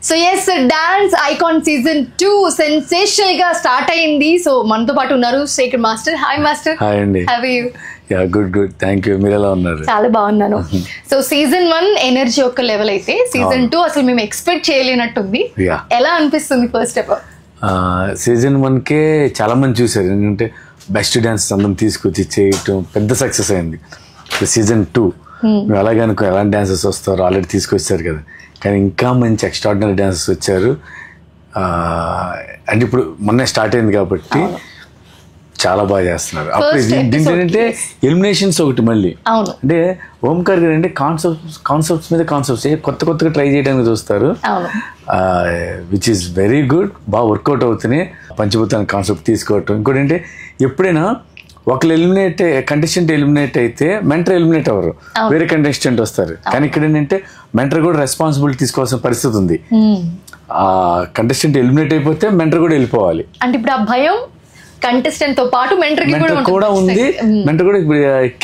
So yes dance icon season 2 sensational గా start అయింది. So మనతో పాటు ఉన్నారు Shekhar master. Hi master. Hi అండి. How are you? Ya good thank you. మీరు ఎలా ఉన్నారు? చాలా బాగున్నాను. సో సీజన్ 1 ఎనర్జీ ఒక లెవెల్ అయితే సీజన్ 2 అసలు మేము ఎక్స్పెక్ట్ చేయలేనట్టుంది. ఎలా అనిపిస్తుంది ఫస్ట్ ఆఫ్ ఆల్? సీజన్ 1కే చాలా మంది చూసారు, ఎందుకంటే బెస్ట్ డాన్స్ అందరం తీసుకొచ్చి చేయటం పెద్ద సక్సెస్ అయింది. సీజన్ 2 మేము అలాగే అనుకో ఎలాంటి డాన్సర్స్ వస్తారో ఆల్రెడీ తీసుకొచ్చారు కదా, కానీ ఇంకా మంచి ఎక్స్ట్రాడినరీ డాన్సర్స్ వచ్చారు. అంటే ఇప్పుడు మొన్నే స్టార్ట్ అయింది కాబట్టి చాలా బాగా చేస్తున్నారు. అప్పుడు ఏంటంటే ఎలిమినేషన్స్ ఒకటి మళ్ళీ అంటే ఓంకార్ గారు అంటే కాన్సెప్ట్స్ మీద కాన్సెప్ట్స్ కొత్తగా ట్రై చేయడానికి చూస్తారు, విచ్ ఈస్ వెరీ గుడ్. బాగా వర్కౌట్ అవుతున్నాయి. పంచభూతాన్ని కాన్సెప్ట్ తీసుకోవటం. ఇంకోటి అంటే ఎప్పుడైనా ఒకళ్ళు కంటెస్టెంట్ ఎలిమినేట్ అయితే మెంటర్ ఎలిమినేట్ అవ్వరు, వేరే కంటెస్టెంట్ వస్తారు. కానీ ఇక్కడ ఏంటంటే మెంటర్ కూడా రెస్పాన్సిబిలిటీ తీసుకోవాల్సిన పరిస్థితి ఉంది. ఆ కంటెస్టెంట్ ఎలిమినేట్ అయిపోతే మెంటర్ కూడా వెళ్ళిపోవాలి. అంటే ఇప్పుడు ఆ భయం కంటెస్టెంట్ తో పాటు మెంటర్ కూడా ఉంది. మెంటర్ కూడా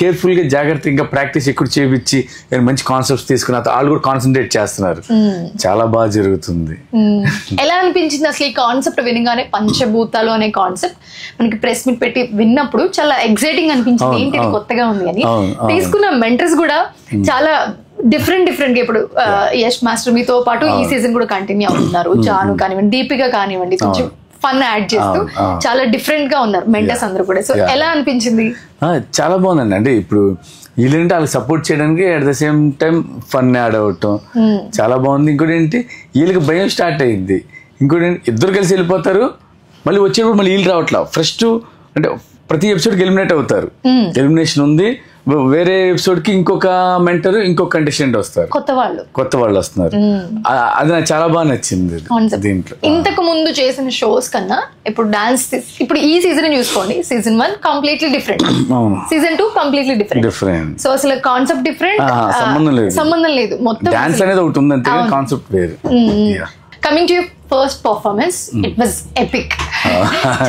కేర్ఫుల్ గా జాగ్రత్తగా ప్రాక్టీస్ ఎక్కువ చేయించి మంచి కాన్సెప్ట్స్ తీసుకున్న వాళ్ళు కూడా కాన్సన్ట్రేట్ చేస్తున్నారు. చాలా బాగా జరుగుతుంది. ఎలా అనిపించింది అసలు ఈ కాన్సెప్ట్ వినగానే? పంచభూతాలు అనే కాన్సెప్ట్ మనకి ప్రెస్ మీట్ పెట్టి విన్నప్పుడు చాలా ఎక్సైటింగ్ అనిపించింది. ఏంటి కొత్తగా ఉంది అని. తీసుకున్న మెంటర్స్ కూడా చాలా డిఫరెంట్ గా ఇప్పుడు యష్ మాస్టర్ మీతో పాటు ఈ సీజన్ కూడా కంటిన్యూ అవుతున్నారు. జాను కానివ్వండి, దీపిక కానివ్వండి, కొంచెం ఫన్ యాడ్ చేస్తూ చాలా డిఫరెంట్ గా ఉన్నారు మెంటర్స్ అందరూ కూడా. సో ఎలా అనిపించింది? చాలా బాగుందండి. అంటే ఇప్పుడు వీళ్ళంటే వాళ్ళకి సపోర్ట్ చేయడానికి at the same time fun add అవటం చాలా బాగుంది. ఇంకోటి ఏంటి వీళ్ళకి భయం స్టార్ట్ అయ్యింది. ఇంకోటి ఏంటి ఇద్దరు కలిసి వెళ్ళిపోతారు, మళ్ళీ వచ్చేటప్పుడు మళ్ళీ వీళ్ళు రావట్లా. ఫస్ట్ అంటే ప్రతి ఎపిసోడ్కి ఎలిమినేట్ అవుతారు. ఎలిమినేషన్ ఉంది. వేరే ఎపిసోడ్ కి ఇంకొక మెంటర్ ఇంకొక కంటెస్టెంట్ వస్తారు, కొత్త వాళ్ళు వస్తున్నారు. అది నాకు చాలా బాగా నచ్చింది దీంట్లో. ఇంతకు ముందు చేసిన షోస్ కన్నా ఇప్పుడు డాన్స్ ఇప్పుడు ఈ సీజన్ చూసుకోండి. Season 1 completely different, season 2 completely different. So అసలు కాన్సెప్ట్ డిఫరెంట్, సంబంధం లేదు. మొత్తం డాన్స్ అనేది ఒకటి ఉంది అంతే, కాన్సెప్ట్ వేరు. Coming to your first performance, it was epic.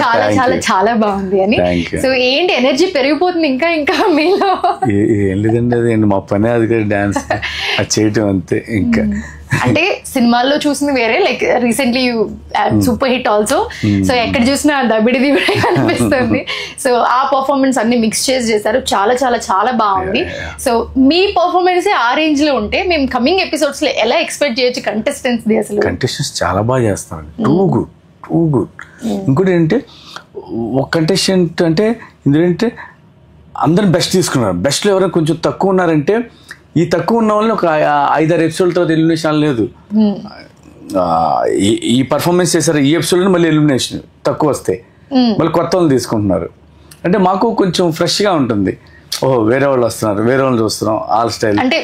చాలా చాలా చాలా బాగుంది అని. సో ఏంటి ఎనర్జీ పెరిగిపోతుంది ఇంకా ఇంకా మీలో? ఏం లేదండి, అది మా పనే అది డాన్స్ అది చేయటం అంతే. ఇంకా అంటే సినిమాల్లో చూసింది వేరే, like recently super hit also. So ఎక్కడ చూసినా దబిడి అనిపిస్తుంది. సో ఆ పర్ఫార్మెన్స్ అన్ని మిక్స్ చేశారు. చాలా చాలా చాలా బాగుంది. సో మీ పర్ఫార్మెన్స్ ఆ రేంజ్ లో ఉంటే మేము కమింగ్ ఎపిసోడ్స్ లో ఎలా ఎక్స్పెక్ట్ చేయొచ్చు కంటెస్టెంట్స్? అసలు కంటెస్టెంట్స్ చాలా బాగా చేస్తారు. Too good. ఇంకోటి ఏంటంటే ఒక కంటెస్టెంట్ అంటే ఎందుకంటే అందరిని బెస్ట్ తీసుకున్నారు. బెస్ట్లో ఎవరైనా కొంచెం తక్కువ ఉన్నారంటే ఈ తక్కువ ఉన్న వాళ్ళని ఒక 5-6 ఎపిసోడ్ తర్వాత ఎలిమినేషన్ లేదు. ఈ పర్ఫార్మెన్స్ చేశారు ఈ ఎపిసోడ్లో మళ్ళీ ఎలిమినేషన్ తక్కువ వస్తాయి, మళ్ళీ కొత్త వాళ్ళు తీసుకుంటున్నారు. అంటే మాకు కొంచెం ఫ్రెష్గా ఉంటుంది. ఓహో వేరే వాళ్ళు వస్తున్నారు, వేరే వాళ్ళు చూస్తున్నాం ఆల్ స్టైల్. అంటే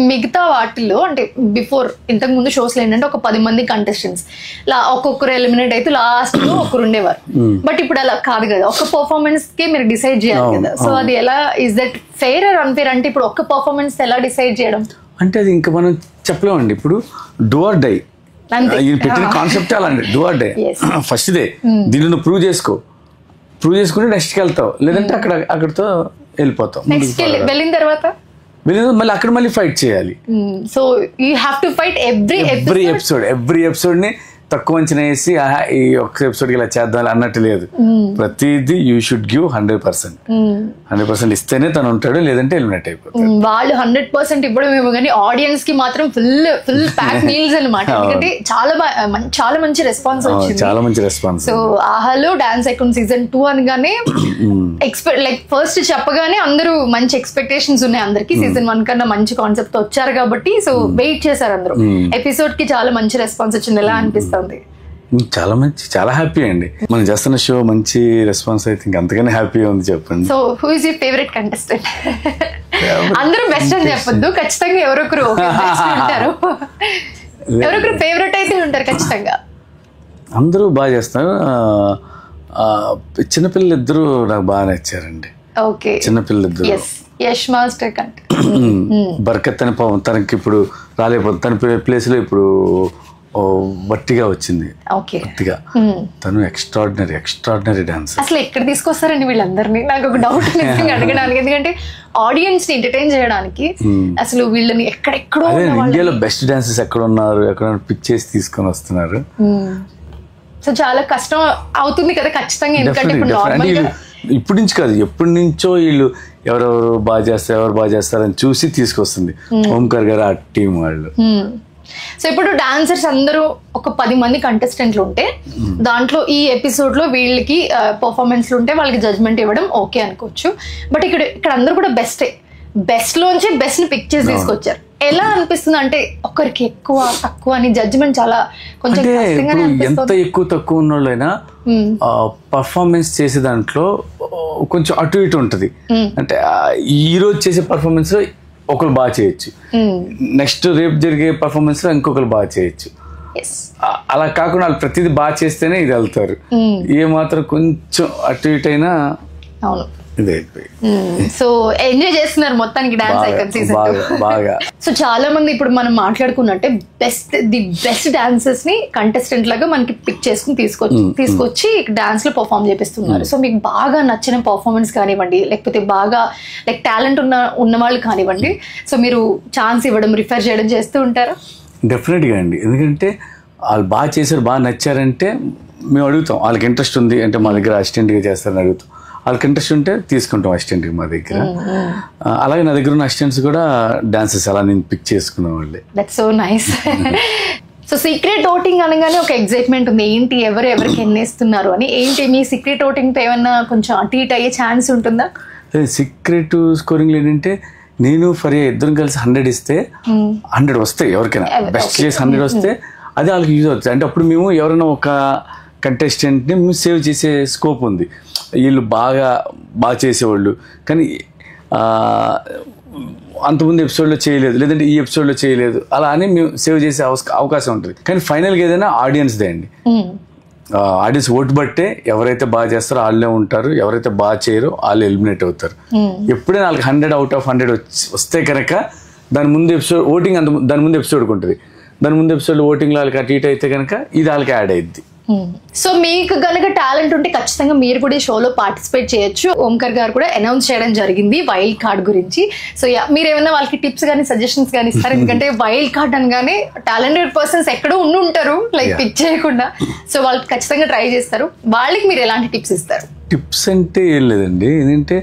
మిగతా వాటిల్లో అంటే బిఫోర్ ఇంతకు ముందు షోస్ లో ఏంటంటే ఒక 10 మంది కంటెస్టెంట్స్ ఒక్కొక్కరు ఎలిమినేట్ అయితే లాస్ట్ లో ఒకరు ఉండేవారు. బట్ ఇప్పుడు అలా కాదు కదా, ఒక పర్ఫార్మెన్స్ కి మీరు డిసైడ్ చేయాలి కదా. సో అది ఎలా, is that fair or unfair? అంటే ఇప్పుడు ఒక్క పర్ఫార్మెన్స్ ఎలా డిసైడ్ చేయడం అంటే అది ఇంకా మనం చెప్పలేమండి. ఇప్పుడు డూ ఆర్ డై పెట్టిన కాన్సెప్ట్ అలాంటి డూ ఆర్ డై. ఫస్ట్ దే దీన్ని నువ్వు ప్రూవ్ చేసుకుంటే నెక్స్ట్కి వెళ్తావు, లేదంటే అక్కడితో వెళ్ళిపోతాం. వెళ్ళిన తర్వాత మళ్ళీ అక్కడ మళ్ళీ ఫైట్ చేయాలి. So you have to fight every episode ని తక్కువ అంచనా వేసి ఈ ఒక్క ఎపిసోడ్కి ఇలా చేద్దాం అన్నట్టు లేదు. ప్రతిదీ యూ షుడ్ గివ్ 100% ఇస్తేనే తను ఉంటాడు, లేదంటే ఎలిమినేట్ అయిపోతాడు. వాళ్ళు 100% ఇవ్వడం ఏమో కానీ ఆడియన్స్ కి మాత్రం ఫుల్ ప్యాక్ మీల్స్ అనమాట. ఎందుకంటే చాలా మంచి రెస్పాన్స్ వచ్చింది. చాలా మంచి రెస్పాన్స్. సో ఆహాలో డాన్స్ ఐకాన్ సీజన్ 2 అనగానే లైక్ ఫస్ట్ చెప్పగానే అందరూ మంచి ఎక్స్పెక్టేషన్స్ ఉన్నాయి అందరికి. సీజన్ 1 కన్నా మంచి కాన్సెప్ట్ వచ్చారు కాబట్టి సో వెయిట్ చేశారు అందరూ. ఎపిసోడ్ కి చాలా మంచి రెస్పాన్స్ వచ్చింది. ఎలా అనిపిస్తుంది? చాలా హ్యాపీ అండి. మనం చేస్తున్న షో మంచి రెస్పాన్స్ అయితే ఇంకంతగానే హ్యాపీ ఉంది. చెప్పండి. So who is your favourite contestant? అందరూ బెస్ట్ అని చెప్పొద్దు, ఖచ్చితంగా ఎవరొకరు ఉంటారు. ఎవరొకరు ఫేవరెట్ అయితే ఉంటారు ఖచ్చితంగా. అందరూ బాగా చేస్తారు. చిన్నపిల్లలు ఇద్దరు నాకు బాగా నచ్చారండి. ఓకే, చిన్నపిల్లలు ఇద్దరు. యష్ మాస్టర్ కంటే బర్కత్ అని తనకి ఇప్పుడు రాలేకపోతుంది. తన ప్లేస్ లో ఇప్పుడు వట్టిగా వచ్చింది. ఓకే, వట్టిగా. తను ఎక్స్ట్రాడినరీ డాన్సర్. అసలు ఎక్కడ తీసుకొస్తారండి వీళ్ళందరినీ? నాకు ఒక డౌట్ అడగడానికి, ఎందుకంటే ఆడియన్స్ ని ఎంటర్టైన్ చేయడానికి అసలు వీళ్ళని ఎక్కడెక్కడో ఇండియాలో బెస్ట్ డాన్సర్స్ ఎక్కడ ఉన్నారు, ఎక్కడ పిక్ చేసి తీసుకొని వస్తున్నారు. సో చాలా కష్టం అవుతుంది కదా ఖచ్చితంగా, ఎందుకంటే ఇప్పుడు నార్మల్ గా ఇప్పటి నుంచి కాదు, ఎప్పటి నుంచో వీళ్ళు ఎవరెవరు బాగా చేస్తారని చూసి తీసుకొస్తుంది ఓంకార్ గారు ఆ టీం వాళ్ళు. సో ఇప్పుడు డాన్సర్స్ అందరూ ఒక 10 మంది కంటెస్టెంట్లు ఉంటే దాంట్లో ఈ ఎపిసోడ్ లో వీళ్ళకి పర్ఫార్మెన్స్లు ఉంటే వాళ్ళకి జడ్జ్మెంట్ ఇవ్వడం ఓకే అనుకోవచ్చు. బట్ ఇక్కడ అందరూ కూడా బెస్ట్ లోంచి బెస్ట్ ని పిక్ చేసి తీసుకొచ్చారు. ఎలా అనిపిస్తుంది అంటే ఒకరికి ఎక్కువ తక్కువ అని జడ్జ్మెంట్ చాలా కొంచెం ఎంత ఎక్కువ తక్కువ ఉన్న వాళ్ళైనా పర్ఫార్మెన్స్ చేసే దాంట్లో కొంచెం అటు ఇటు ఉంటది. అంటే ఈ రోజు చేసే పర్ఫార్మెన్స్ లో ఒకరు బాగా చేయొచ్చు, నెక్స్ట్ రేపు జరిగే పర్ఫార్మెన్స్ లో ఇంకొకరు బాగా చేయొచ్చు. అలా కాకుండా వాళ్ళు ప్రతిదీ బాగా చేస్తేనే ఇది వెళ్తారు. ఏ మాత్రం కొంచెం అటు ఇటు అయినా సో ఎంజాయ్ చేస్తున్నారు మొత్తానికి డాన్స్ ఐకాన్ సీజన్ బాగా. సో చాలా మంది ఇప్పుడు మనం మాట్లాడుకున్నట్టే ది బెస్ట్ డాన్సర్స్ ని కంటెస్టెంట్ లాగా మనకి పిక్ చేసుకుని తీసుకొచ్చి డాన్స్ లో పర్ఫామ్ చేపిస్తున్నారు. సో మీకు బాగా నచ్చిన పర్ఫార్మెన్స్ కానివ్వండి, లేకపోతే బాగా లైక్ టాలెంట్ ఉన్న వాళ్ళు కానివ్వండి, సో మీరు ఛాన్స్ ఇవ్వడం రిఫర్ చేయడం చేస్తూ ఉంటారా? డెఫినెట్ గా అండి, ఎందుకంటే వాళ్ళు బాగా చేశారు, బాగా నచ్చారంటే మేము అడుగుతాం. వాళ్ళకి ఇంట్రెస్ట్ ఉంది అంటే మా దగ్గర అసిస్టెంట్ గా చేస్తారని అడుగుతాం. వాళ్ళకి ఇంట్రెస్ట్ ఉంటే తీసుకుంటాం అసిస్టెంట్ మా దగ్గర. అలాగే నా దగ్గర ఉన్న అసిస్టెంట్స్ కూడా డాన్సెస్ అలా నేను పిక్ చేసుకునే వాళ్ళే. That's so nice. So secret voting అనగానే ఒక ఎక్సైట్మెంట్ ఉంది, ఏంటి ఎవరికి ఎన్నేస్తున్నారు అని. ఏంటి మీ సీక్రెట్ ఓటింగ్ తో ఏమన్నా కొంచెం అటు ఇటు అయ్యే ఛాన్స్ ఉంటుందా? సీక్రెట్ స్కోరింగ్ ఏంటంటే నేను ఫరియా ఇద్దరం కలిసి 100 ఇస్తే 100 వస్తాయి ఎవరికైనా. బెస్ట్ చేసి 100 వస్తే అది వాళ్ళకి యూజ్ అవుతుంది. అంటే అప్పుడు మేము ఎవరైనా ఒక కంటెస్టెంట్ని మేము సేవ్ చేసే స్కోప్ ఉంది. వీళ్ళు బాగా చేసేవాళ్ళు కానీ అంతకుముందు ఎపిసోడ్లో చేయలేదు, లేదంటే ఈ ఎపిసోడ్లో చేయలేదు, అలా అని మేము సేవ్ చేసే అవకాశం ఉంటుంది. కానీ ఫైనల్గా ఏదైనా ఆడియన్స్దే అండి. ఆడియన్స్ ఓటు బట్టే ఎవరైతే బాగా చేస్తారో వాళ్ళే ఉంటారు, ఎవరైతే బాగా చేయరో వాళ్ళు ఎలిమినేట్ అవుతారు. ఎప్పుడైనా వాళ్ళకి 100 out of 100 వస్తే కనుక దాని ముందు ఎపిసోడ్ ఓటింగ్ దాని ముందు ఎపిసోడ్కి ఉంటుంది. దాని ముందు ఎపిసోడ్ ఓటింగ్లో వాళ్ళకి అటు ఇటు అయితే కనుక ఇది వాళ్ళకి యాడ్ అయ్యిద్ది. సో మీకు కనుక టాలెంట్ ఉంటే ఖచ్చితంగా మీరు కూడా ఈ షోలో పార్టిసిపేట్ చేయొచ్చు. ఓంకార్ గారు కూడా అనౌన్స్ చేయడం జరిగింది వైల్డ్ కార్డ్ గురించి. సో మీరు ఏమైనా వాళ్ళకి టిప్స్ కానీ సజెషన్స్ కానీ ఇస్తారు? ఎందుకంటే వైల్డ్ కార్డ్ అనగానే టాలెంటెడ్ పర్సన్స్ ఎక్కడో ఉంటారు లైక్ పిక్ చేయకుండా, సో వాళ్ళు ఖచ్చితంగా ట్రై చేస్తారు. వాళ్ళకి మీరు ఎలాంటి టిప్స్ ఇస్తారు? టిప్స్ అంటే ఏం లేదండి, ఏంటంటే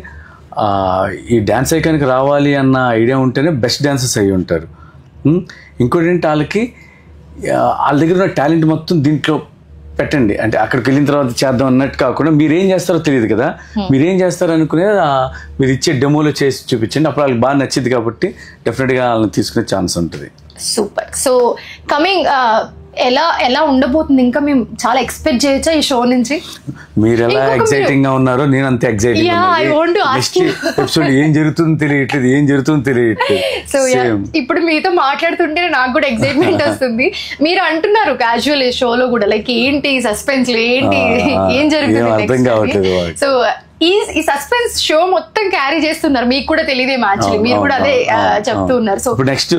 ఈ డాన్స్ ఐకాన్కి రావాలి అన్న ఐడియా ఉంటేనే బెస్ట్ డాన్సర్స్ అయ్యి ఉంటారు. ఇంకోటి ఏంటంటే వాళ్ళ దగ్గర ఉన్న టాలెంట్ మొత్తం దీంట్లో పెట్టండి. అంటే అక్కడికి వెళ్ళిన తర్వాత చేద్దాం అన్నట్టు కాకుండా మీరేం చేస్తారో తెలియదు కదా, మీరేం చేస్తారో అనుకునేది మీరు ఇచ్చే డెమోలో చేసి చూపించండి. అప్పుడు వాళ్ళకి బాగా నచ్చింది కాబట్టి డెఫినెట్గా వాళ్ళని తీసుకునే ఛాన్స్ ఉంటుంది. సూపర్. సో కమింగ్ ఎలా ఉండబోతుంది, ఇంకా మేము చాలా ఎక్స్పెక్ట్ చేయొచ్చా ఈ షో నుంచి? మీరు ఎలా ఎక్సైటింగ్ గా ఉన్నారో నేను అంతే ఎక్సైటింగ్. ఎపిసోడ్ ఏం జరుగుతుందో తెలియట్లేదు. సో ఇప్పుడు మీతో మాట్లాడుతుంటే నాకు కూడా ఎక్సైట్మెంట్ వస్తుంది. మీరు అంటున్నారు క్యాజువల్ ఈ షోలో కూడా లైక్ ఏంటి సస్పెన్స్, ఏంటి ఏం జరుగుతుంది. సో ఈ సస్పెన్స్ షో మొత్తం క్యారీ చేస్తున్నారు, మీకు కూడా తెలియదే మ్యాచ్, మీరు కూడా అదే చెప్తూ ఉన్నారు. సో నెక్స్ట్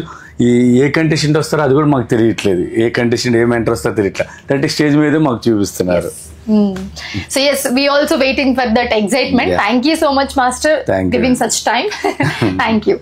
ఏ కంటెస్టెంట్ వస్తారో అది కూడా మాకు తెలియట్లేదు, ఏ కంటెస్టెంట్ ఏం ఎంటర్ వస్తారో తెలియట్లేదు. అంటే స్టేజ్ మీద మాకు చూపిస్తున్నారు. So yes, we also waiting for that excitement. Thank you so much, Master, giving such time. Thank you.